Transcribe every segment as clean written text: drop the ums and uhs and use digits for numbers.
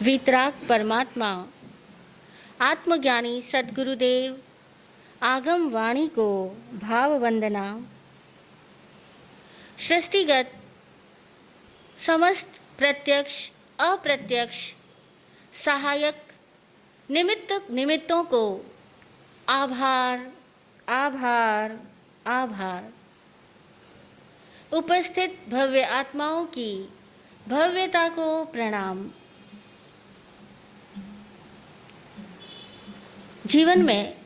वीतराग परमात्मा आत्मज्ञानी सद्गुरुदेव आगम वाणी को भाव वंदना। सृष्टिगत समस्त प्रत्यक्ष अप्रत्यक्ष सहायक निमित्तों को आभार आभार आभार। उपस्थित भव्य आत्माओं की भव्यता को प्रणाम। जीवन में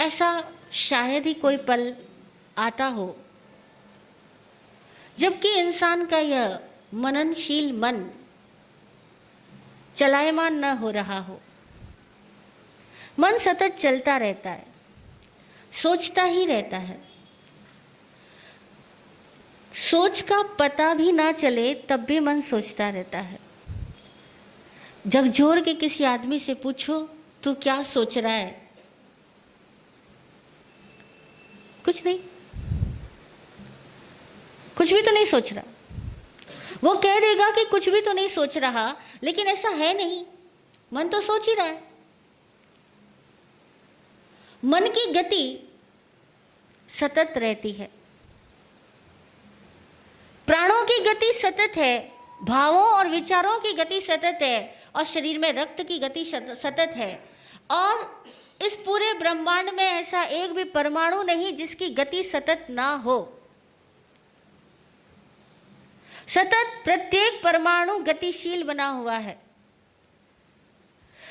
ऐसा शायद ही कोई पल आता हो जबकि इंसान का यह मननशील मन चलायमान न हो रहा हो। मन सतत चलता रहता है, सोचता ही रहता है। सोच का पता भी ना चले तब भी मन सोचता रहता है। झकझोर के किसी आदमी से पूछो तू क्या सोच रहा है? कुछ नहीं, कुछ भी तो नहीं सोच रहा। वो कह देगा कि कुछ भी तो नहीं सोच रहा, लेकिन ऐसा है नहीं, मन तो सोच ही रहा है। मन की गति सतत रहती है, प्राणों की गति सतत है, भावों और विचारों की गति सतत है, और शरीर में रक्त की गति सतत है। और इस पूरे ब्रह्मांड में ऐसा एक भी परमाणु नहीं जिसकी गति सतत ना हो। सतत प्रत्येक परमाणु गतिशील बना हुआ है।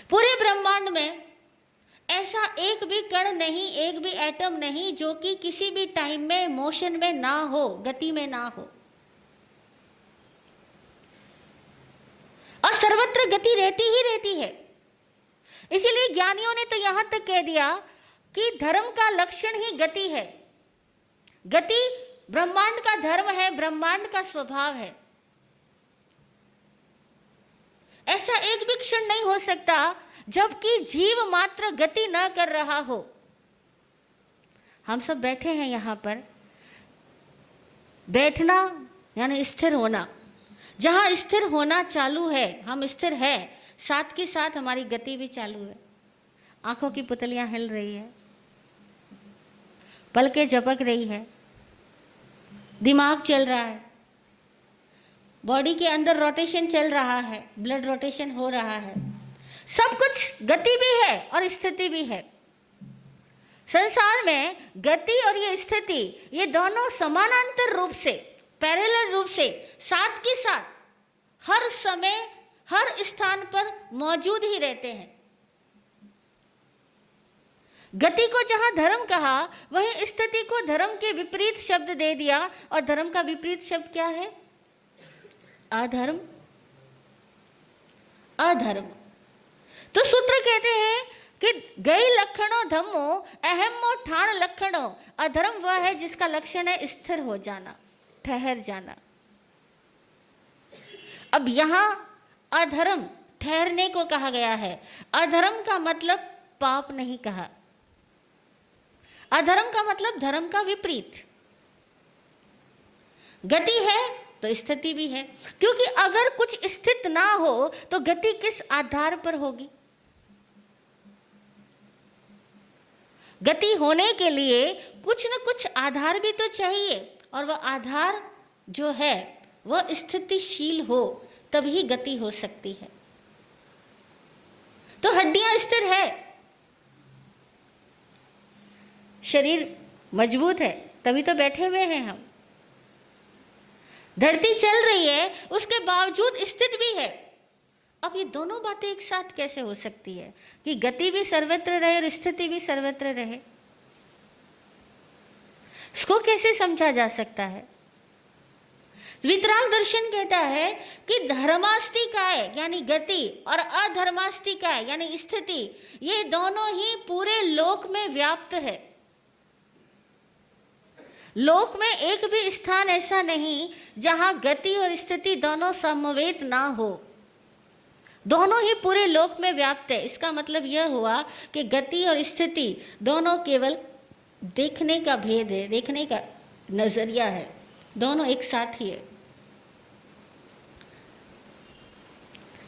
पूरे ब्रह्मांड में ऐसा एक भी कण नहीं, एक भी एटम नहीं जो कि किसी भी टाइम में मोशन में ना हो, गति में ना हो। और सर्वत्र गति रहती ही रहती है। इसीलिए ज्ञानियों ने तो यहां तक कह दिया कि धर्म का लक्षण ही गति है। गति ब्रह्मांड का धर्म है, ब्रह्मांड का स्वभाव है। ऐसा एक भी क्षण नहीं हो सकता जबकि जीव मात्र गति न कर रहा हो। हम सब बैठे हैं यहां पर। बैठना यानी स्थिर होना। जहां स्थिर होना चालू है, हम स्थिर है, साथ के साथ हमारी गति भी चालू है। आंखों की पुतलियां हिल रही है, पलकें झपक रही है, दिमाग चल रहा है, बॉडी के अंदर रोटेशन चल रहा है, ब्लड रोटेशन हो रहा है। सब कुछ गति भी है और स्थिति भी है। संसार में गति और ये स्थिति, ये दोनों समानांतर रूप से, पैरेलल रूप से, साथ के साथ हर समय हर स्थान पर मौजूद ही रहते हैं। गति को जहां धर्म कहा, वहीं स्थिति को धर्म के विपरीत शब्द दे दिया। और धर्म का विपरीत शब्द क्या है? अधर्म। अधर्म। तो सूत्र कहते हैं कि गई लक्षणों धम्मो अहमो ठाण लक्षणों। अधर्म वह है जिसका लक्षण है स्थिर हो जाना, ठहर जाना। अब यहां अधर्म ठहरने को कहा गया है। अधर्म का मतलब पाप नहीं कहा। अधर्म का मतलब धर्म का विपरीत। गति है तो स्थिति भी है, क्योंकि अगर कुछ स्थित ना हो तो गति किस आधार पर होगी? गति होने के लिए कुछ न कुछ आधार भी तो चाहिए, और वह आधार जो है वह स्थितिशील हो, तभी गति हो सकती है। तो हड्डियां स्थिर है, शरीर मजबूत है, तभी तो बैठे हुए हैं हम। धरती चल रही है, उसके बावजूद स्थित भी है। अब ये दोनों बातें एक साथ कैसे हो सकती है कि गति भी सर्वत्र रहे और स्थिति भी सर्वत्र रहे? इसको कैसे समझा जा सकता है? वीतराग दर्शन कहता है कि धर्मास्तिकाय यानी गति और अधर्मास्तिकाय यानी स्थिति, ये दोनों ही पूरे लोक में व्याप्त है। लोक में एक भी स्थान ऐसा नहीं जहां गति और स्थिति दोनों समवेत ना हो। दोनों ही पूरे लोक में व्याप्त है। इसका मतलब यह हुआ कि गति और स्थिति दोनों केवल देखने का भेद है, देखने का नजरिया है, दोनों एक साथ ही है।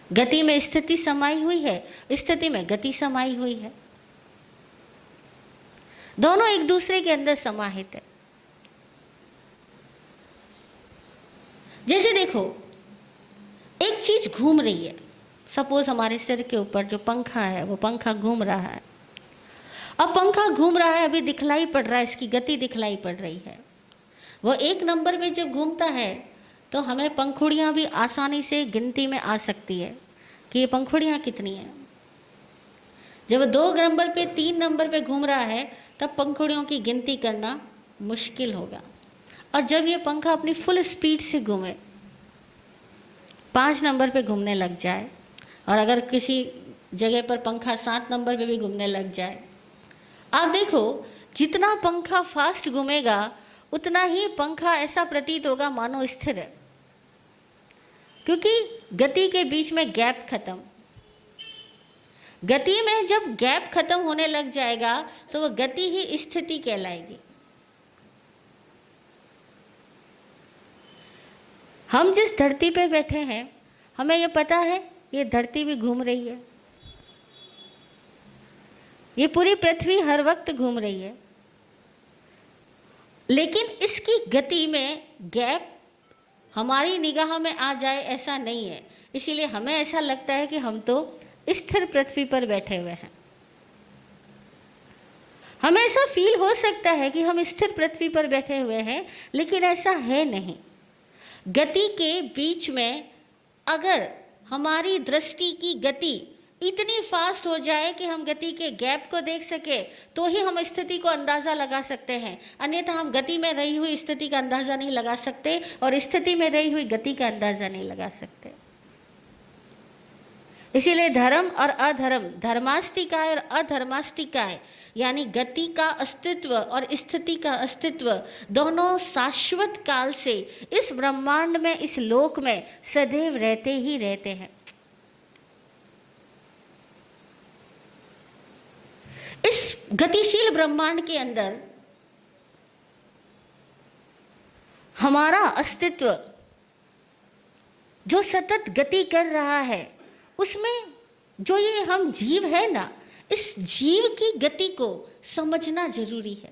गति में स्थिति समाई हुई है, स्थिति में गति समाई हुई है, दोनों एक दूसरे के अंदर समाहित है। जैसे देखो, एक चीज घूम रही है, सपोज हमारे सिर के ऊपर जो पंखा है वो पंखा घूम रहा है। अब पंखा घूम रहा है, अभी दिखलाई पड़ रहा है, इसकी गति दिखलाई पड़ रही है। वो एक नंबर पे जब घूमता है तो हमें पंखुड़ियाँ भी आसानी से गिनती में आ सकती है कि ये पंखुड़ियाँ कितनी हैं। जब 2 नंबर पे 3 नंबर पे घूम रहा है तब पंखुड़ियों की गिनती करना मुश्किल होगा। और जब ये पंखा अपनी फुल स्पीड से घूमे, 5 नंबर पे घूमने लग जाए, और अगर किसी जगह पर पंखा 7 नंबर पे भी घूमने लग जाए, आप देखो जितना पंखा फास्ट घूमेगा उतना ही पंखा ऐसा प्रतीत होगा मानो स्थिर है, क्योंकि गति के बीच में गैप खत्म। गति में जब गैप खत्म होने लग जाएगा तो वह गति ही स्थिति कहलाएगी। हम जिस धरती पे बैठे हैं, हमें यह पता है ये धरती भी घूम रही है, ये पूरी पृथ्वी हर वक्त घूम रही है, लेकिन इसकी गति में गैप हमारी निगाह में आ जाए ऐसा नहीं है। इसीलिए हमें ऐसा लगता है कि हम तो स्थिर पृथ्वी पर बैठे हुए हैं। हमें ऐसा फील हो सकता है कि हम स्थिर पृथ्वी पर बैठे हुए हैं, लेकिन ऐसा है नहीं। गति के बीच में अगर हमारी दृष्टि की गति इतनी फास्ट हो जाए कि हम गति के गैप को देख सके तो ही हम स्थिति को अंदाज़ा लगा सकते हैं, अन्यथा हम गति में रही हुई स्थिति का अंदाज़ा नहीं लगा सकते और स्थिति में रही हुई गति का अंदाज़ा नहीं लगा सकते। इसीलिए धर्म और अधर्म, धर्मास्तिकाय और अधर्मास्तिकाय, यानी गति का अस्तित्व और स्थिति का अस्तित्व दोनों शाश्वत काल से इस ब्रह्मांड में, इस लोक में सदैव रहते ही रहते हैं। इस गतिशील ब्रह्मांड के अंदर हमारा अस्तित्व जो सतत गति कर रहा है, उसमें जो ये हम जीव है ना, इस जीव की गति को समझना जरूरी है,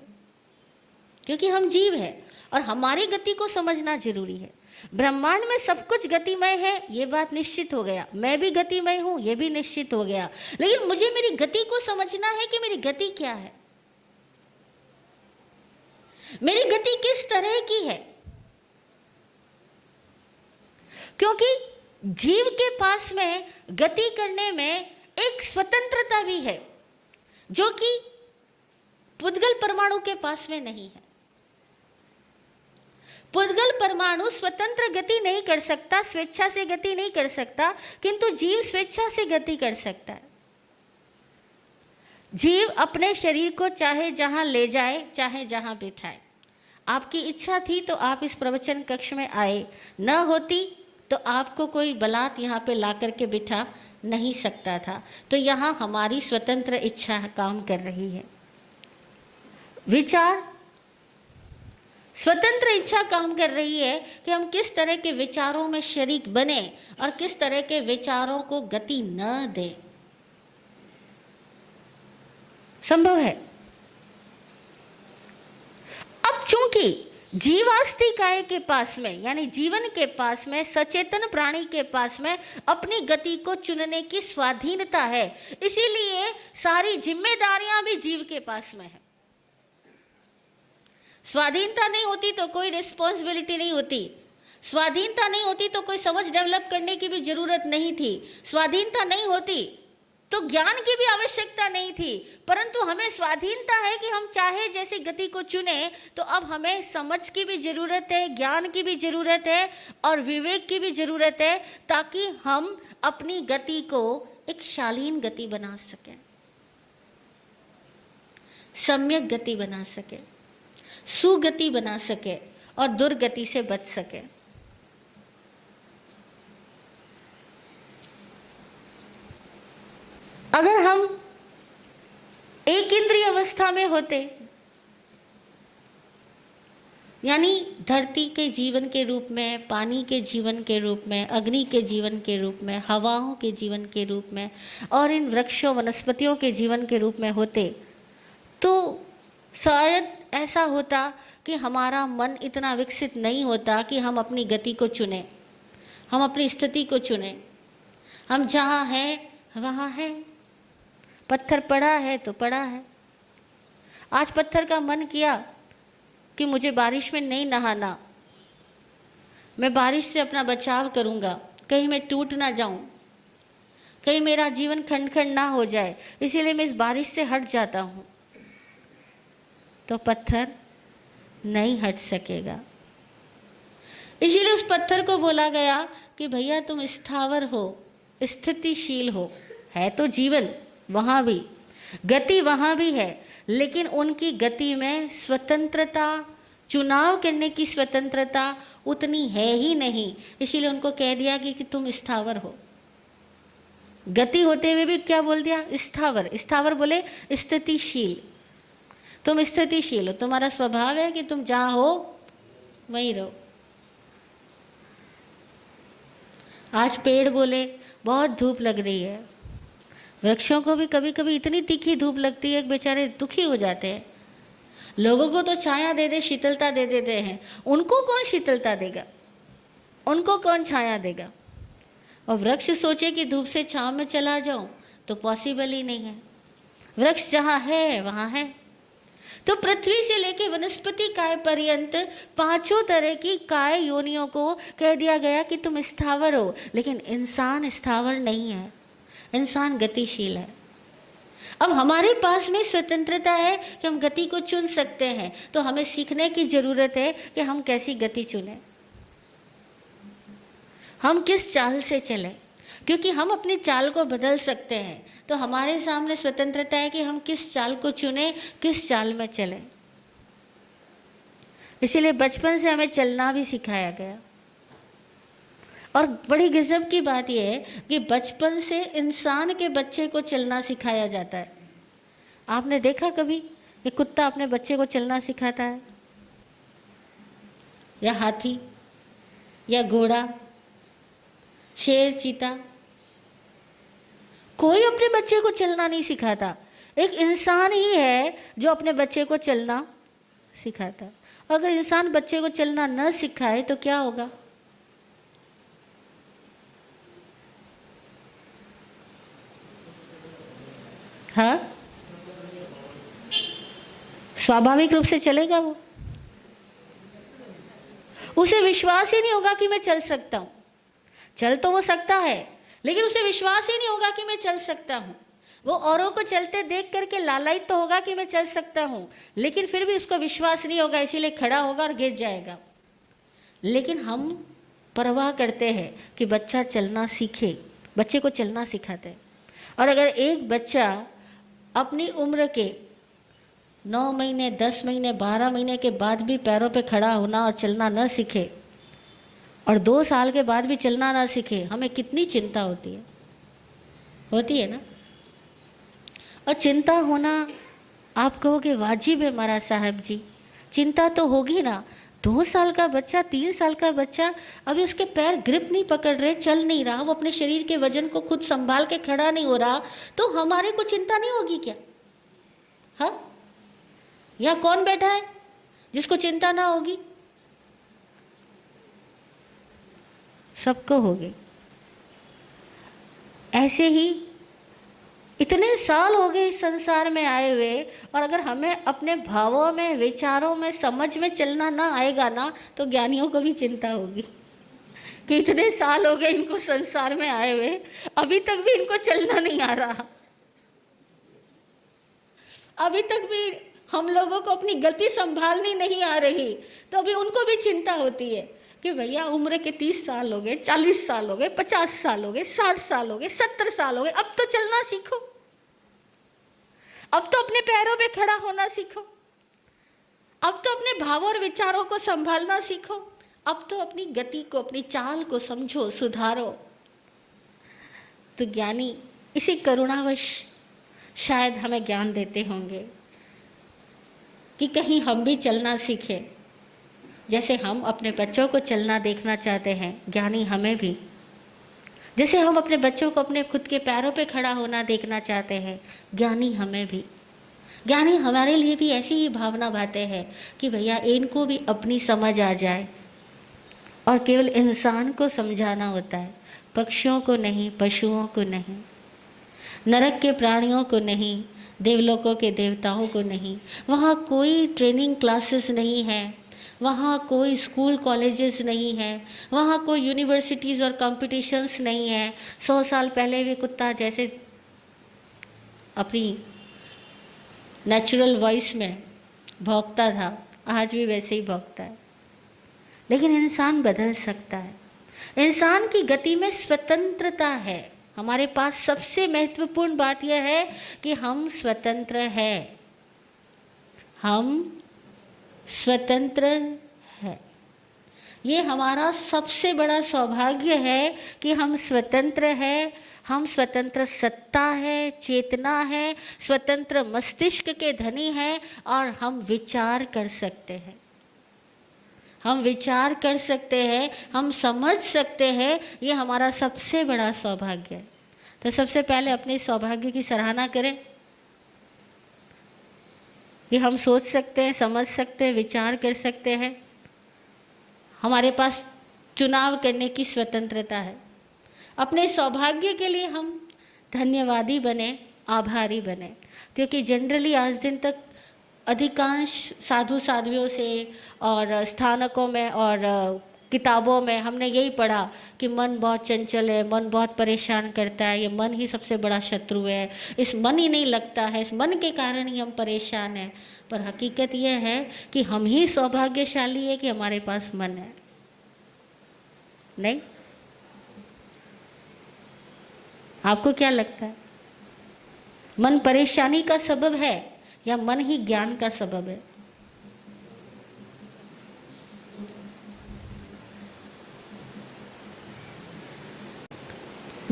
क्योंकि हम जीव है और हमारी गति को समझना जरूरी है। ब्रह्मांड में सब कुछ गतिमय है, ये बात निश्चित हो गया, मैं भी गतिमय हूं, ये भी निश्चित हो गया, लेकिन मुझे मेरी गति को समझना है कि मेरी गति क्या है, मेरी गति किस तरह की है। क्योंकि जीव के पास में गति करने में एक स्वतंत्रता भी है जो कि पुद्गल परमाणु के पास में नहीं है। पुद्गल परमाणु स्वतंत्र गति नहीं कर सकता, स्वेच्छा से गति नहीं कर सकता, किंतु जीव स्वेच्छा से गति कर सकता है। जीव अपने शरीर को चाहे जहां ले जाए, चाहे जहां बिठाए। आपकी इच्छा थी तो आप इस प्रवचन कक्ष में आए, न होती तो आपको कोई बलात् यहाँ पे ला करके बिठा नहीं सकता था। तो यहाँ हमारी स्वतंत्र इच्छा काम कर रही है, विचार स्वतंत्र इच्छा काम कर रही है कि हम किस तरह के विचारों में शरीक बने और किस तरह के विचारों को गति न दें। संभव है। अब चूंकि जीवास्तिकाय के पास में, यानी जीवन के पास में, सचेतन प्राणी के पास में अपनी गति को चुनने की स्वाधीनता है, इसीलिए सारी जिम्मेदारियां भी जीव के पास में है। स्वाधीनता नहीं होती तो कोई रिस्पॉन्सिबिलिटी नहीं होती, स्वाधीनता नहीं होती तो कोई समझ डेवलप करने की भी जरूरत नहीं थी, स्वाधीनता नहीं होती तो ज्ञान की भी आवश्यकता नहीं थी। परंतु हमें स्वाधीनता है कि हम चाहे जैसे गति को चुने, तो अब हमें समझ की भी जरूरत है, ज्ञान की भी जरूरत है और विवेक की भी जरूरत है, ताकि हम अपनी गति को एक शालीन गति बना सकें, सम्यक गति बना सके, सुगति बना सके और दुर्गति से बच सके। अगर हम एक इंद्रिय अवस्था में होते यानी धरती के जीवन के रूप में, पानी के जीवन के रूप में, अग्नि के जीवन के रूप में, हवाओं के जीवन के रूप में और इन वृक्षों वनस्पतियों के जीवन के रूप में होते तो शायद ऐसा होता कि हमारा मन इतना विकसित नहीं होता कि हम अपनी गति को चुनें, हम अपनी स्थिति को चुनें। हम जहाँ हैं वहाँ हैं, पत्थर पड़ा है तो पड़ा है। आज पत्थर का मन किया कि मुझे बारिश में नहीं नहाना, मैं बारिश से अपना बचाव करूँगा, कहीं मैं टूट ना जाऊँ, कहीं मेरा जीवन खंड खंड ना हो जाए, इसीलिए मैं इस बारिश से हट जाता हूँ। तो पत्थर नहीं हट सकेगा। इसीलिए उस पत्थर को बोला गया कि भैया तुम स्थावर हो, स्थितिशील हो। है तो जीवन वहाँ भी, गति वहाँ भी है, लेकिन उनकी गति में स्वतंत्रता, चुनाव करने की स्वतंत्रता उतनी है ही नहीं। इसीलिए उनको कह दिया कि तुम स्थावर हो। गति होते हुए भी क्या बोल दिया? स्थावर। स्थावर बोले स्थितिशील। तुम स्थितिशील हो, तुम्हारा स्वभाव है कि तुम जहाँ हो वहीं रहो। आज पेड़ बोले बहुत धूप लग रही है, वृक्षों को भी कभी कभी इतनी तीखी धूप लगती है कि बेचारे दुखी हो जाते हैं। लोगों को तो छाया दे दे, शीतलता दे देते हैं, उनको कौन शीतलता देगा, उनको कौन छाया देगा? और वृक्ष सोचे कि धूप से छांव में चला जाऊं तो पॉसिबल ही नहीं है। वृक्ष जहाँ है वहाँ है। तो पृथ्वी से लेकर वनस्पति काय पर्यंत पांचों तरह की काय योनियों को कह दिया गया कि तुम स्थावर हो, लेकिन इंसान स्थावर नहीं है, इंसान गतिशील है। अब हमारे पास में स्वतंत्रता है कि हम गति को चुन सकते हैं, तो हमें सीखने की ज़रूरत है कि हम कैसी गति चुनें, हम किस चाल से चलें, क्योंकि हम अपनी चाल को बदल सकते हैं। तो हमारे सामने स्वतंत्रता है कि हम किस चाल को चुनें, किस चाल में चलें। इसीलिए बचपन से हमें चलना भी सिखाया गया। और बड़ी गजब की बात यह है कि बचपन से इंसान के बच्चे को चलना सिखाया जाता है। आपने देखा कभी कि कुत्ता अपने बच्चे को चलना सिखाता है, या हाथी, या घोड़ा, शेर, चीता? कोई अपने बच्चे को चलना नहीं सिखाता। एक इंसान ही है जो अपने बच्चे को चलना सिखाता। अगर इंसान बच्चे को चलना न सिखाए तो क्या होगा? हाँ, स्वाभाविक रूप से चलेगा वो, उसे विश्वास ही नहीं होगा कि मैं चल सकता हूँ। चल तो वो सकता है, लेकिन उसे विश्वास ही नहीं होगा कि मैं चल सकता हूँ। वो औरों को चलते देख करके लालायित तो होगा कि मैं चल सकता हूँ, लेकिन फिर भी उसको विश्वास नहीं होगा, इसीलिए खड़ा होगा और गिर जाएगा। लेकिन हम परवाह करते हैं कि बच्चा चलना सीखे, बच्चे को चलना सिखाते हैं। और अगर एक बच्चा अपनी उम्र के 9 महीने, 10 महीने, 12 महीने के बाद भी पैरों पे खड़ा होना और चलना न सीखे, और 2 साल के बाद भी चलना ना सीखे, हमें कितनी चिंता होती है? होती है ना? और चिंता होना, आप कहोगे वाजिब है महाराज साहब जी, चिंता तो होगी ना। 2 साल का बच्चा, 3 साल का बच्चा, अभी उसके पैर ग्रिप नहीं पकड़ रहे, चल नहीं रहा, वो अपने शरीर के वजन को खुद संभाल के खड़ा नहीं हो रहा, तो हमारे को चिंता नहीं होगी क्या? हाँ, या कौन बैठा है जिसको चिंता ना होगी? सबको होगी। ऐसे ही इतने साल हो गए इस संसार में आए हुए, और अगर हमें अपने भावों में, विचारों में, समझ में चलना ना आएगा ना, तो ज्ञानियों को भी चिंता होगी कि इतने साल हो गए इनको संसार में आए हुए, अभी तक भी इनको चलना नहीं आ रहा, अभी तक भी हम लोगों को अपनी गति संभालनी नहीं आ रही। तो अभी उनको भी चिंता होती है कि भैया उम्र के 30 साल हो गए, 40 साल हो गए, 50 साल हो गए, 60 साल हो गए, 70 साल हो गए, अब तो चलना सीखो, अब तो अपने पैरों पे खड़ा होना सीखो, अब तो अपने भावों और विचारों को संभालना सीखो, अब तो अपनी गति को, अपनी चाल को समझो, सुधारो। तो ज्ञानी इसी करुणावश शायद हमें ज्ञान देते होंगे कि कहीं हम भी चलना सीखें, जैसे हम अपने बच्चों को चलना देखना चाहते हैं, ज्ञानी हमें भी, जैसे हम अपने बच्चों को अपने खुद के पैरों पे खड़ा होना देखना चाहते हैं, ज्ञानी हमें भी, ज्ञानी हमारे लिए भी ऐसी ही भावना भाते हैं कि भैया इनको भी अपनी समझ आ जाए। और केवल इंसान को समझाना होता है, पक्षियों को नहीं, पशुओं को नहीं, नरक के प्राणियों को नहीं, देवलोकों के देवताओं को नहीं। वहाँ कोई ट्रेनिंग क्लासेस नहीं है, वहाँ कोई स्कूल कॉलेजेस नहीं है, वहाँ कोई यूनिवर्सिटीज़ और कॉम्पिटिशन्स नहीं है। 100 साल पहले भी कुत्ता जैसे अपनी नेचुरल वॉइस में भौंकता था, आज भी वैसे ही भौंकता है। लेकिन इंसान बदल सकता है। इंसान की गति में स्वतंत्रता है। हमारे पास सबसे महत्वपूर्ण बात यह है कि हम स्वतंत्र हैं, हम स्वतंत्र है। ये हमारा सबसे बड़ा सौभाग्य है कि हम स्वतंत्र हैं। हम स्वतंत्र सत्ता है, चेतना है, स्वतंत्र मस्तिष्क के धनी हैं और हम विचार कर सकते हैं, हम विचार कर सकते हैं, हम समझ सकते हैं। ये हमारा सबसे बड़ा सौभाग्य है। तो सबसे पहले अपने सौभाग्य की सराहना करें कि हम सोच सकते हैं, समझ सकते हैं, विचार कर सकते हैं। हमारे पास चुनाव करने की स्वतंत्रता है। अपने सौभाग्य के लिए हम धन्यवादी बने, आभारी बने, क्योंकि जनरली आज दिन तक अधिकांश साधु साध्वियों से और स्थानकों में और किताबों में हमने यही पढ़ा कि मन बहुत चंचल है, मन बहुत परेशान करता है, ये मन ही सबसे बड़ा शत्रु है, इस मन ही नहीं लगता है, इस मन के कारण ही हम परेशान हैं। पर हकीकत यह है कि हम ही सौभाग्यशाली है कि हमारे पास मन है। नहीं? आपको क्या लगता है? मन परेशानी का सबब है या मन ही ज्ञान का सबब है?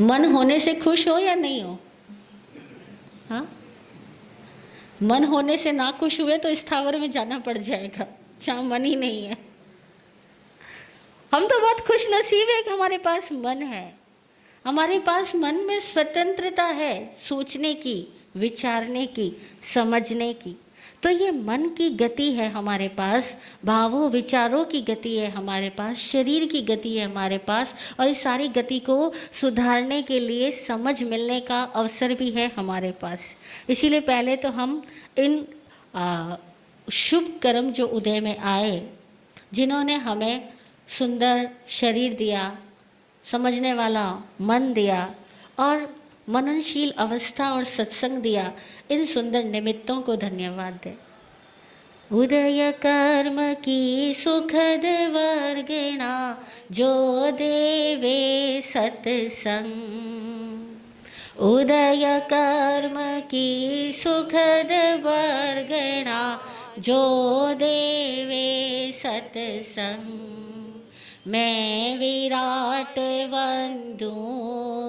मन होने से खुश हो या नहीं हो? हाँ, मन होने से ना खुश हुए तो स्थावर में जाना पड़ जाएगा जहाँ मन ही नहीं है। हम तो बहुत खुश नसीब है कि हमारे पास मन है। हमारे पास मन में स्वतंत्रता है, सोचने की, विचारने की, समझने की। तो ये मन की गति है हमारे पास, भावों विचारों की गति है हमारे पास, शरीर की गति है हमारे पास, और इस सारी गति को सुधारने के लिए समझ मिलने का अवसर भी है हमारे पास। इसीलिए पहले तो हम इन शुभ कर्म जो उदय में आए, जिन्होंने हमें सुंदर शरीर दिया, समझने वाला मन दिया और मननशील अवस्था और सत्संग दिया, इन सुंदर निमित्तों को धन्यवाद दे। उदय कर्म की सुखद वर्गणा जो देवे सत्संग, उदय कर्म की सुखद वर्गणा जो देवे सत्संग। मैं विराट वंदू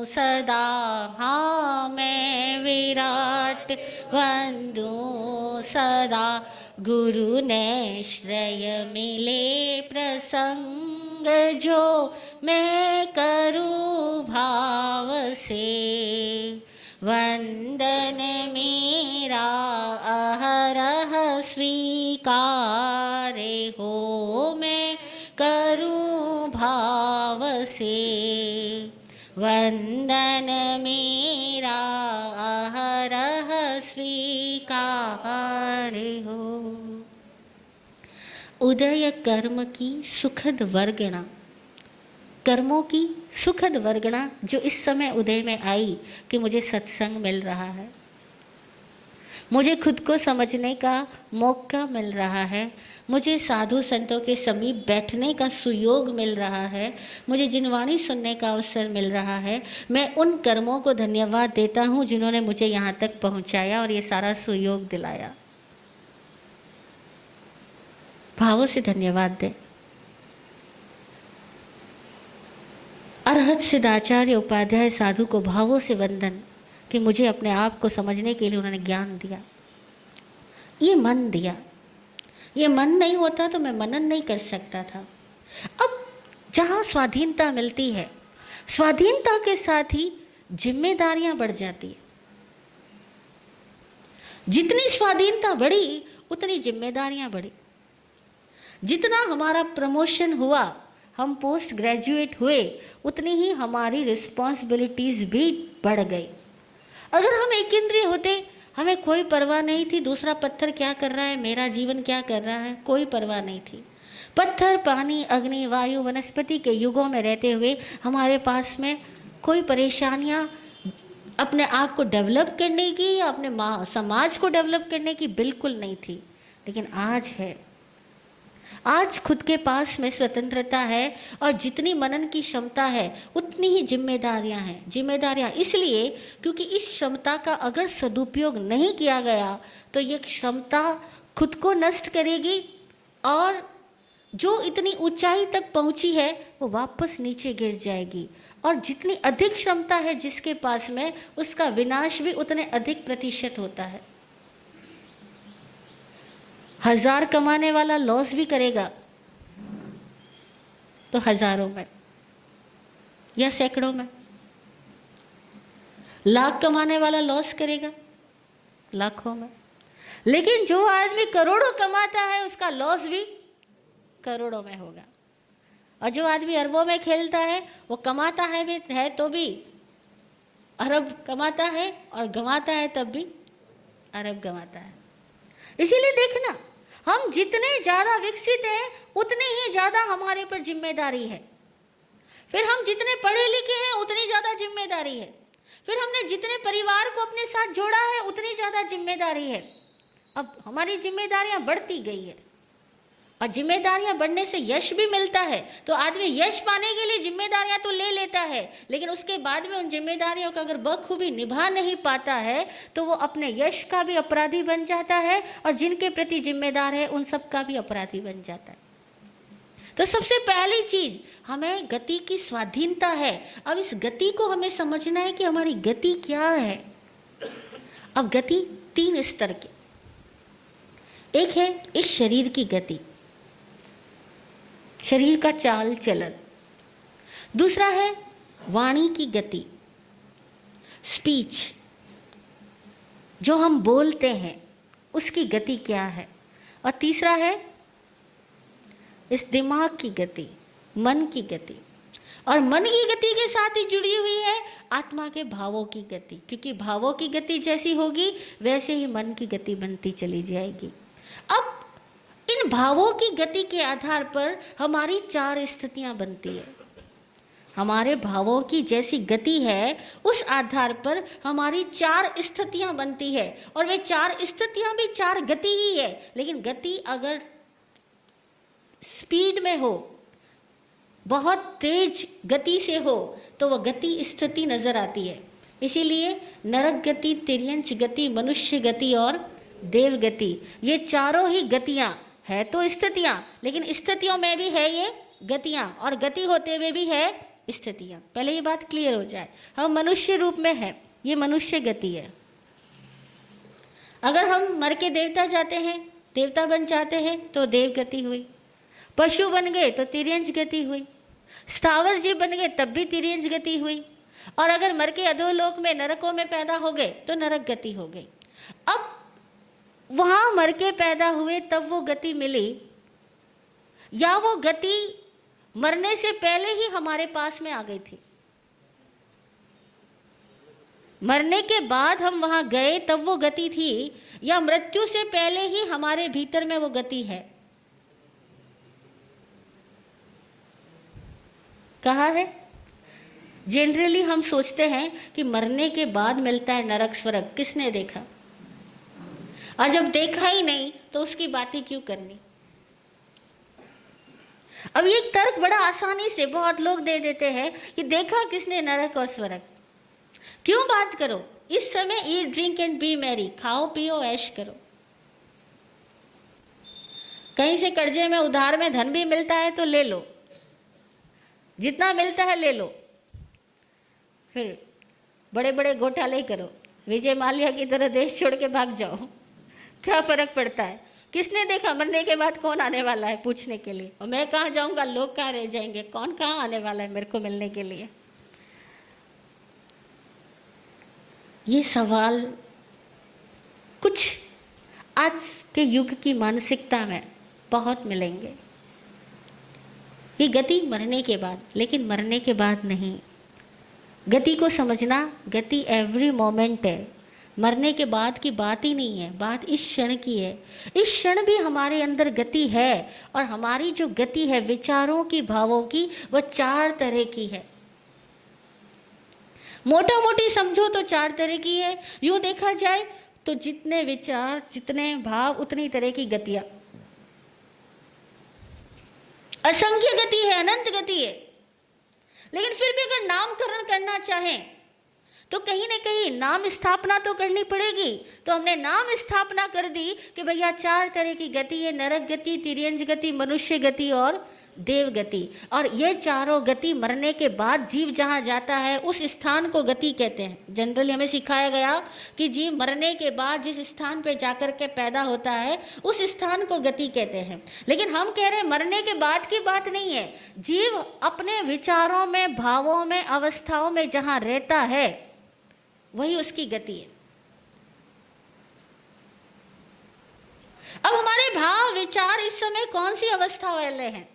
सदा, हाँ मैं विराट वंदू सदा, गुरु ने श्रेय मिले प्रसंग जो मैं करूँ भाव से, वंदन मेरा अहरह स्वीकारे हो, मैं करूँ भाव से, वंदन मेरा अहरह स्वीकारे हो। उदय कर्म की सुखद वर्गणा, कर्मों की सुखद वर्गणा जो इस समय उदय में आई कि मुझे सत्संग मिल रहा है, मुझे खुद को समझने का मौका मिल रहा है, मुझे साधु संतों के समीप बैठने का सुयोग मिल रहा है, मुझे जिनवाणी सुनने का अवसर मिल रहा है। मैं उन कर्मों को धन्यवाद देता हूँ जिन्होंने मुझे यहाँ तक पहुँचाया और ये सारा सुयोग दिलाया। भावों से धन्यवाद दें। अरहत सिद्धाचार्य उपाध्याय साधु को भावों से वंदन कि मुझे अपने आप को समझने के लिए उन्होंने ज्ञान दिया, ये मन दिया। ये मन नहीं होता तो मैं मनन नहीं कर सकता था। अब जहाँ स्वाधीनता मिलती है, स्वाधीनता के साथ ही जिम्मेदारियां बढ़ जाती है। जितनी स्वाधीनता बढ़ी उतनी जिम्मेदारियां बढ़ी। जितना हमारा प्रमोशन हुआ, हम पोस्ट ग्रेजुएट हुए, उतनी ही हमारी रिस्पॉन्सिबिलिटीज भी बढ़ गई। अगर हम एक इंद्रिय होते, हमें कोई परवाह नहीं थी दूसरा पत्थर क्या कर रहा है, मेरा जीवन क्या कर रहा है, कोई परवाह नहीं थी। पत्थर, पानी, अग्नि, वायु, वनस्पति के युगों में रहते हुए हमारे पास में कोई परेशानियां अपने आप को डेवलप करने की या अपने समाज को डेवलप करने की बिल्कुल नहीं थी। लेकिन आज है, आज खुद के पास में स्वतंत्रता है और जितनी मनन की क्षमता है उतनी ही जिम्मेदारियां हैं। जिम्मेदारियां इसलिए क्योंकि इस क्षमता का अगर सदुपयोग नहीं किया गया तो ये क्षमता खुद को नष्ट करेगी और जो इतनी ऊंचाई तक पहुंची है वो वापस नीचे गिर जाएगी। और जितनी अधिक क्षमता है जिसके पास में, उसका विनाश भी उतने अधिक प्रतिशत होता है। 1000 कमाने वाला लॉस भी करेगा तो हजारों में या सैकड़ों में। लाख कमाने वाला लॉस करेगा लाखों में। लेकिन जो आदमी करोड़ों कमाता है उसका लॉस भी करोड़ों में होगा। और जो आदमी अरबों में खेलता है वो कमाता है तो भी अरब कमाता है और गंवाता है तब भी अरब गंवाता है। इसीलिए देखना, हम जितने ज़्यादा विकसित हैं उतनी ही ज़्यादा हमारे पर जिम्मेदारी है। फिर हम जितने पढ़े लिखे हैं उतनी ज़्यादा जिम्मेदारी है। फिर हमने जितने परिवार को अपने साथ जोड़ा है उतनी ज़्यादा जिम्मेदारी है। अब हमारी जिम्मेदारियां बढ़ती गई है और जिम्मेदारियां बढ़ने से यश भी मिलता है। तो आदमी यश पाने के लिए जिम्मेदारियां तो ले लेता है, लेकिन उसके बाद में उन जिम्मेदारियों का अगर बखूबी निभा नहीं पाता है तो वो अपने यश का भी अपराधी बन जाता है और जिनके प्रति जिम्मेदार है उन सब का भी अपराधी बन जाता है। तो सबसे पहली चीज, हमें गति की स्वाधीनता है। अब इस गति को हमें समझना है कि हमारी गति क्या है। अब गति 3 स्तर की, एक है इस शरीर की गति, शरीर का चाल चलन। दूसरा है वाणी की गति, स्पीच, जो हम बोलते हैं उसकी गति क्या है। और तीसरा है इस दिमाग की गति, मन की गति। और मन की गति के साथ ही जुड़ी हुई है आत्मा के भावों की गति, क्योंकि भावों की गति जैसी होगी वैसे ही मन की गति बनती चली जाएगी। अब इन भावों की गति के आधार पर हमारी 4 स्थितियां बनती है। हमारे भावों की जैसी गति है उस आधार पर हमारी 4 स्थितियां बनती है। और वे 4 स्थितियां भी 4 गति ही है, लेकिन गति अगर स्पीड में हो, बहुत तेज गति से हो, तो वह गति स्थिति नजर आती है। इसीलिए नरक गति, तिर्यंच गति, मनुष्य गति और देव गति, ये चारों ही गतियां है तो स्थितियां, लेकिन स्थितियों में भी है ये गतियां और गति होते हुए भी है स्थितियां। पहले ये बात क्लियर हो जाए, हम मनुष्य रूप में है, ये मनुष्य गति है। अगर हम मर के देवता जाते हैं, देवता बन जाते हैं तो देव गति हुई। पशु बन गए तो तिर्यंच गति हुई। स्थावर जीव बन गए तब भी तिर्यंच गति हुई। और अगर मर के अधोलोक में, नरकों में पैदा हो गए तो नरक गति हो गई। अब वहां मर के पैदा हुए तब वो गति मिली, या वो गति मरने से पहले ही हमारे पास में आ गई थी। मरने के बाद हम वहां गए तब वो गति थी, या मृत्यु से पहले ही हमारे भीतर में वो गति है। कहा है जनरली हम सोचते हैं कि मरने के बाद मिलता है नरक स्वर्ग। किसने देखा? और जब देखा ही नहीं तो उसकी बातें क्यों करनी। अब ये तर्क बड़ा आसानी से बहुत लोग दे देते हैं कि देखा किसने नरक और स्वर्ग। क्यों बात करो, इस समय eat drink and B Mary, खाओ पियो ऐश करो। कहीं से कर्जे में उधार में धन भी मिलता है तो ले लो, जितना मिलता है ले लो, फिर बड़े बड़े घोटाले करो, विजय माल्या की तरह देश छोड़ के भाग जाओ, क्या फर्क पड़ता है। किसने देखा मरने के बाद कौन आने वाला है पूछने के लिए? और मैं कहाँ जाऊंगा, लोग कहाँ रह जाएंगे, कौन कहाँ आने वाला है मेरे को मिलने के लिए? ये सवाल कुछ आज के युग की मानसिकता में बहुत मिलेंगे कि गति मरने के बाद, लेकिन मरने के बाद नहीं। गति को समझना, गति एवरी मोमेंट है, मरने के बाद की बात ही नहीं है, बात इस क्षण की है। इस क्षण भी हमारे अंदर गति है, और हमारी जो गति है विचारों की, भावों की, वह 4 तरह की है। मोटा मोटी समझो तो 4 तरह की है। यूँ देखा जाए तो जितने विचार, जितने भाव, उतनी तरह की गतियां। असंख्य गति है, अनंत गति है। लेकिन फिर भी अगर नामकरण करना चाहें तो कहीं ना कहीं नाम स्थापना तो करनी पड़ेगी। तो हमने नाम स्थापना कर दी कि भैया 4 तरह की गति है, नरक गति, तिर्यंज गति, मनुष्य गति और देव गति। और ये चारों गति मरने के बाद जीव जहाँ जाता है उस स्थान को गति कहते हैं। जनरली हमें सिखाया गया कि जीव मरने के बाद जिस स्थान पे जाकर के पैदा होता है उस स्थान को गति कहते हैं। लेकिन हम कह रहे हैं मरने के बाद की बात नहीं है, जीव अपने विचारों में, भावों में, अवस्थाओं में जहाँ रहता है वही उसकी गति है। अब हमारे भाव, विचार इस समय कौन सी अवस्था वाले हैं,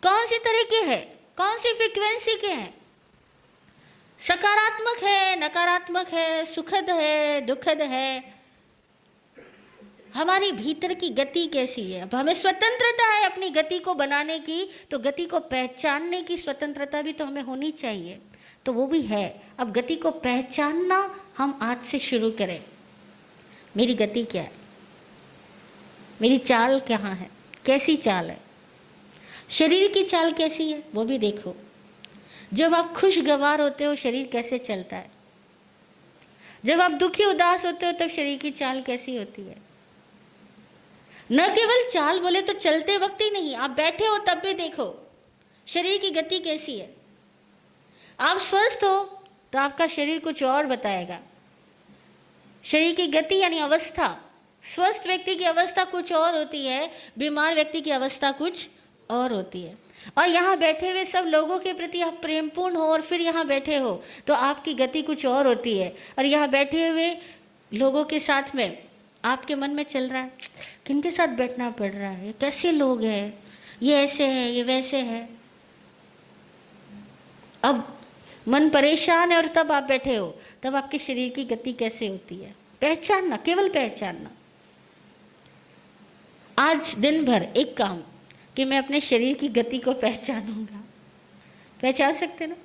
कौन सी तरह के हैं, कौन सी फ्रीक्वेंसी के हैं? सकारात्मक है, नकारात्मक है, सुखद है, दुखद है? हमारी भीतर की गति कैसी है? अब हमें स्वतंत्रता है अपनी गति को बनाने की, तो गति को पहचानने की स्वतंत्रता भी तो हमें होनी चाहिए, तो वो भी है। अब गति को पहचानना हम आज से शुरू करें। मेरी गति क्या है, मेरी चाल कहाँ है, कैसी चाल है, शरीर की चाल कैसी है वो भी देखो। जब आप खुशगवार होते हो शरीर कैसे चलता है, जब आप दुखी उदास होते हो तब शरीर की चाल कैसी होती है। न केवल चाल बोले तो चलते वक्त ही नहीं, आप बैठे हो तब भी देखो शरीर की गति कैसी है। आप स्वस्थ हो तो आपका शरीर कुछ और बताएगा। शरीर की गति यानी अवस्था, स्वस्थ व्यक्ति की अवस्था कुछ और होती है, बीमार व्यक्ति की अवस्था कुछ और होती है। और यहाँ बैठे हुए सब लोगों के प्रति आप प्रेमपूर्ण हो और फिर यहाँ बैठे हो तो आपकी गति कुछ और होती है। और यहाँ बैठे हुए लोगों के साथ में आपके मन में चल रहा है किनके साथ बैठना पड़ रहा है, कैसे लोग हैं, ये ऐसे है, ये वैसे है। अब मन परेशान है और तब आप बैठे हो, तब आपके शरीर की गति कैसे होती है, पहचानना, केवल पहचानना। आज दिन भर एक काम कि मैं अपने शरीर की गति को पहचानूंगा। पहचान सकते ना?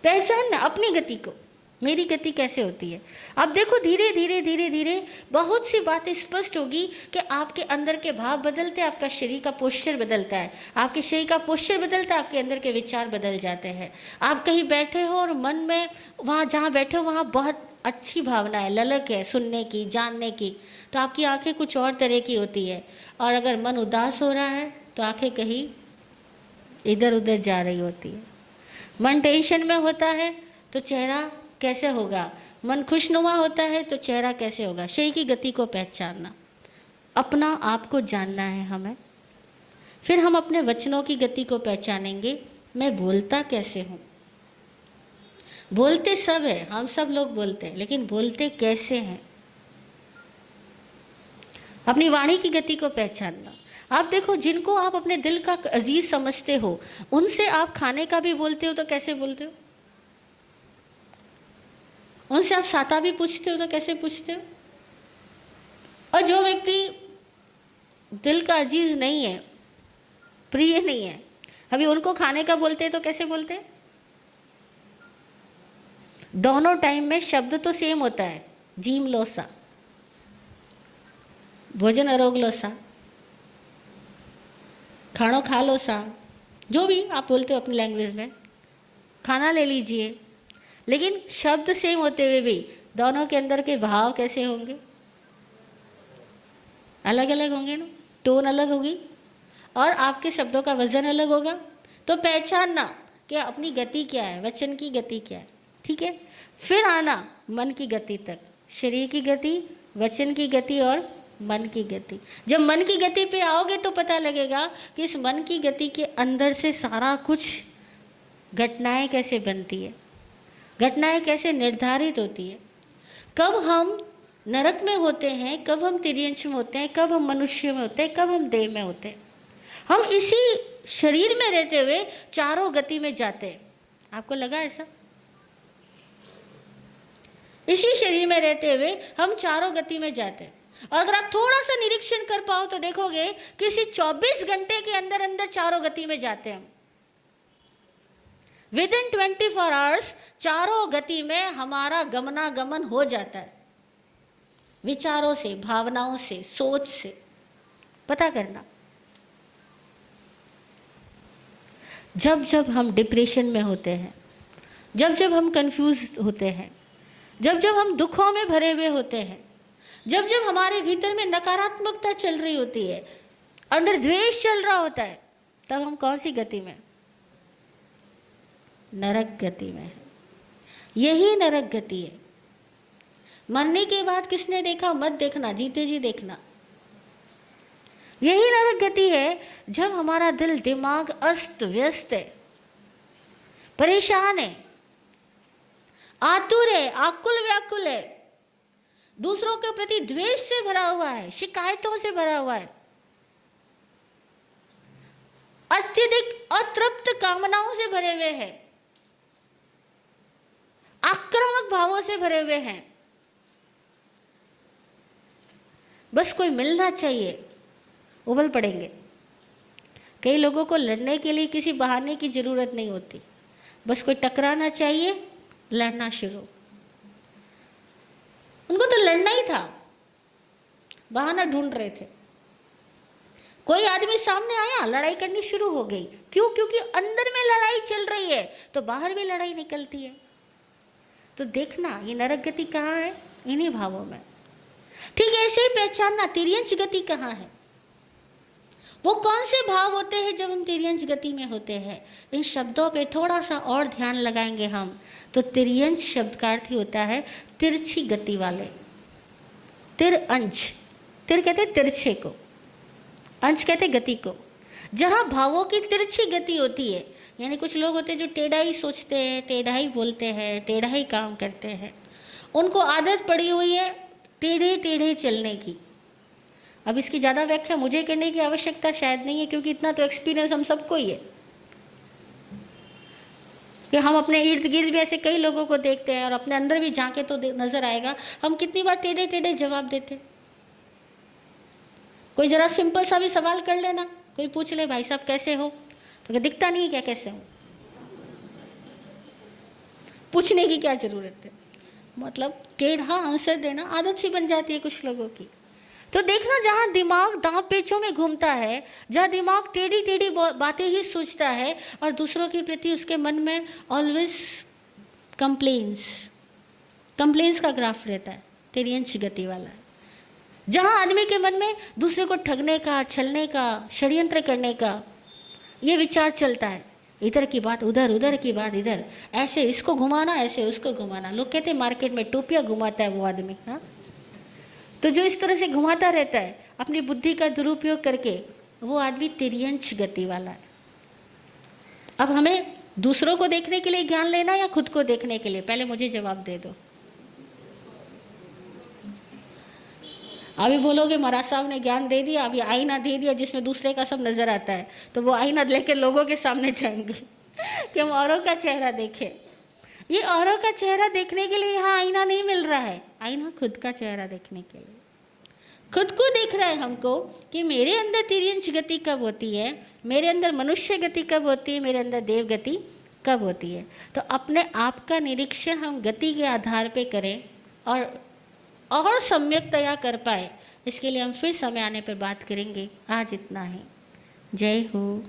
पहचानना अपनी गति को, मेरी गति कैसे होती है। अब देखो धीरे धीरे धीरे धीरे बहुत सी बातें स्पष्ट होगी कि आपके अंदर के भाव बदलते हैं, आपका शरीर का पोस्चर बदलता है, आपके शरीर का पोस्चर बदलता है, आपके अंदर के विचार बदल जाते हैं। आप कहीं बैठे हो और मन में वहाँ जहाँ बैठे हो वहाँ बहुत अच्छी भावना है, ललक है सुनने की, जानने की, तो आपकी आंखें कुछ और तरह की होती है। और अगर मन उदास हो रहा है तो आंखें कहीं इधर उधर जा रही होती है। मन टेंशन में होता है तो चेहरा कैसे होगा, मन खुशनुमा होता है तो चेहरा कैसे होगा। शरीर की गति को पहचानना, अपना आप को जानना है हमें। फिर हम अपने वचनों की गति को पहचानेंगे, मैं बोलता कैसे हूँ। बोलते सब है, हम सब लोग बोलते हैं, लेकिन बोलते कैसे हैं। अपनी वाणी की गति को पहचानना। आप देखो जिनको आप अपने दिल का अजीज समझते हो उनसे आप खाने का भी बोलते हो तो कैसे बोलते हो, उनसे आप साता भी पूछते हो तो कैसे पूछते हो। और जो व्यक्ति दिल का अजीज नहीं है, प्रिय नहीं है, अभी उनको खाने का बोलते हैं तो कैसे बोलते हैं। दोनों टाइम में शब्द तो सेम होता है, जीम लोसा, भोजन अरोग लोसा, खानो खा लो सा, जो भी आप बोलते हो अपनी लैंग्वेज में, खाना ले लीजिए। लेकिन शब्द सेम होते हुए भी दोनों के अंदर के भाव कैसे होंगे, अलग अलग होंगे ना, टोन अलग होगी और आपके शब्दों का वजन अलग होगा। तो पहचानना कि अपनी गति क्या है, वचन की गति क्या है, ठीक है। फिर आना मन की गति तक, शरीर की गति, वचन की गति और मन की गति। जब मन की गति पे आओगे तो पता लगेगा कि इस मन की गति के अंदर से सारा कुछ घटनाएं कैसे बनती है, घटनाएं कैसे निर्धारित होती है, कब हम नरक में होते हैं, कब हम तिर्यंश में होते हैं, कब हम मनुष्य में होते हैं, कब हम देव में होते हैं। हम इसी शरीर में रहते हुए चारों गति में जाते हैं। आपको लगा ऐसा? इसी शरीर में रहते हुए हम चारों गति में जाते हैं। और अगर आप थोड़ा सा निरीक्षण कर पाओ तो देखोगे कि इसी 24 घंटे के अंदर अंदर चारों गति में जाते हैं। विद इन 24 आवर्स चारों गति में हमारा गमनागमन हो जाता है, विचारों से, भावनाओं से, सोच से। पता करना, जब जब हम डिप्रेशन में होते हैं, जब जब हम कंफ्यूज होते हैं, जब जब हम दुखों में भरे हुए होते हैं, जब जब हमारे भीतर में नकारात्मकता चल रही होती है, अंदर द्वेष चल रहा होता है, तब हम कौन सी गति में? नरक गति में है। यही नरक गति है। मरने के बाद किसने देखा? मत देखना, जीते जी देखना। यही नरक गति है जब हमारा दिल दिमाग अस्त व्यस्त है, परेशान है, आतुर है, आकुल व्याकुल है, दूसरों के प्रति द्वेष से भरा हुआ है, शिकायतों से भरा हुआ है, अत्यधिक अतृप्त कामनाओं से भरे हुए हैं, आक्रामक भावों से भरे हुए हैं। बस कोई मिलना चाहिए, उबल पड़ेंगे। कई लोगों को लड़ने के लिए किसी बहाने की जरूरत नहीं होती, बस कोई टकराना चाहिए, लड़ना शुरू। उनको तो लड़ना ही था, बहाना ढूंढ रहे थे। कोई आदमी सामने आया, लड़ाई करनी शुरू हो गई। क्यों? क्योंकि अंदर में लड़ाई चल रही है तो बाहर भी लड़ाई निकलती है। तो देखना ये नरक गति कहाँ है? इन्हीं भावों में। ठीक ऐसे ही पहचानना तिर्यंश गति कहाँ है। वो कौन से भाव होते हैं जब हम तिर्यंश गति में होते हैं? इन शब्दों पे थोड़ा सा और ध्यान लगाएंगे हम तो तिर्यंश शब्द का अर्थ ही होता है तिरछी गति वाले। तिरअंश, तिर कहते तिरछे को, अंश कहते गति को। जहाँ भावों की तिरछी गति होती है, यानी कुछ लोग होते हैं जो टेढ़ा ही सोचते हैं, टेढ़ा ही बोलते हैं, टेढ़ा ही काम करते हैं, उनको आदत पड़ी हुई है टेढ़े टेढ़े चलने की। अब इसकी ज़्यादा व्याख्या मुझे करने की आवश्यकता शायद नहीं है, क्योंकि इतना तो एक्सपीरियंस हम सबको ही है कि हम अपने इर्द गिर्द भी ऐसे कई लोगों को देखते हैं और अपने अंदर भी झांके तो नजर आएगा हम कितनी बार टेढ़े टेढ़े जवाब देते हैं। कोई ज़रा सिंपल सा भी सवाल कर लेना, कोई पूछ ले भाई साहब कैसे हो, तो क्या दिखता नहीं है क्या कैसे हो? पूछने की क्या ज़रूरत है? मतलब टेढ़ा आंसर देना आदत सी बन जाती है कुछ लोगों की। तो देखना, जहाँ दिमाग दांव पेचों में घूमता है, जहाँ दिमाग टेढ़ी टेढ़ी बातें ही सोचता है और दूसरों के प्रति उसके मन में ऑलवेज कंप्लेन्स का ग्राफ रहता है, तिर्यंश गति वाला है। जहाँ आदमी के मन में दूसरे को ठगने का, छलने का, षड्यंत्र करने का ये विचार चलता है, इधर की बात उधर, उधर की बात इधर, ऐसे इसको घुमाना, ऐसे उसको घुमाना। लोग कहते हैं मार्केट में टोपियाँ घुमाता है वो आदमी। हाँ, तो जो इस तरह से घुमाता रहता है अपनी बुद्धि का दुरुपयोग करके, वो आदमी तिर्यंश गति वाला है। अब हमें दूसरों को देखने के लिए ज्ञान लेना या खुद को देखने के लिए? पहले मुझे जवाब दे दो। अभी बोलोगे महाराज साहब ने ज्ञान दे दिया, अभी आईना दे दिया जिसमें दूसरे का सब नजर आता है, तो वो आईना लेकर लोगों के सामने जाएंगे कि हम औरों का चेहरा देखें। ये औरों का चेहरा देखने के लिए यहाँ आईना नहीं मिल रहा है, आईना खुद का चेहरा देखने के लिए। खुद को देख रहा है हमको कि मेरे अंदर तिर्यंश गति कब होती है, मेरे अंदर मनुष्य गति कब होती है, मेरे अंदर देव गति कब होती है। तो अपने आप का निरीक्षण हम गति के आधार पे करें और सम्यकतया कर पाए, इसके लिए हम फिर समय आने पर बात करेंगे। आज इतना ही। जय हो।